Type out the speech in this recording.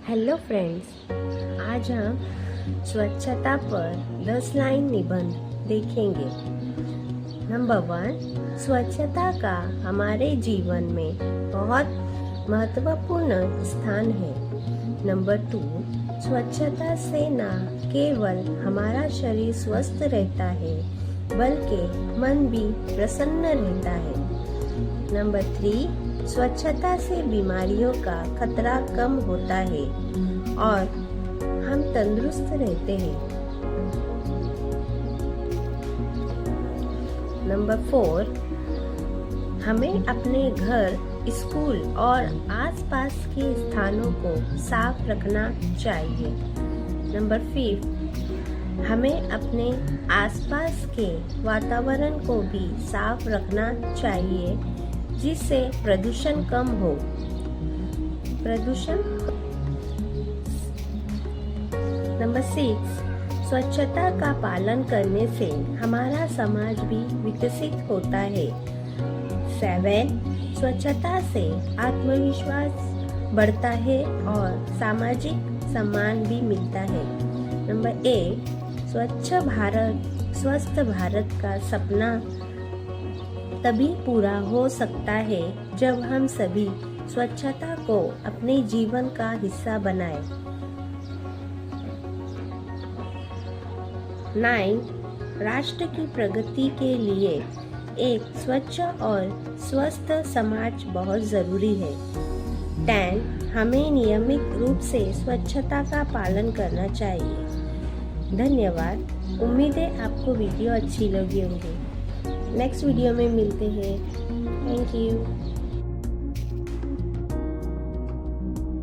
Hello friends, आज हम स्वच्छता पर 10 लाइन निबंध देखेंगे। नंबर 1, स्वच्छता का हमारे जीवन में बहुत महत्वपूर्ण स्थान है। नंबर 2, स्वच्छता से न केवल हमारा शरीर स्वस्थ रहता है बल्कि मन भी प्रसन्न रहता है। नंबर 3, स्वच्छता से बीमारियों का खतरा कम होता है और हम तंदुरुस्त रहते हैं। नंबर 4, हमें अपने घर, स्कूल और आसपास के स्थानों को साफ रखना चाहिए। नंबर 5, हमें अपने आसपास के वातावरण को भी साफ रखना चाहिए जिससे प्रदूषण कम हो। नंबर 6, स्वच्छता का पालन करने से हमारा समाज भी विकसित होता है। 7, स्वच्छता से आत्मविश्वास बढ़ता है और सामाजिक सम्मान भी मिलता है। नंबर 8, स्वच्छ भारत, स्वस्थ भारत का सपना तभी पूरा हो सकता है जब हम सभी स्वच्छता को अपने जीवन का हिस्सा बनाएं। 9, राष्ट्र की प्रगति के लिए एक स्वच्छ और स्वस्थ समाज बहुत जरूरी है। 10, हमें नियमित रूप से स्वच्छता का पालन करना चाहिए। धन्यवाद। उम्मीद है आपको वीडियो अच्छी लगी होगी। नेक्स्ट वीडियो में मिलते हैं। Thank you.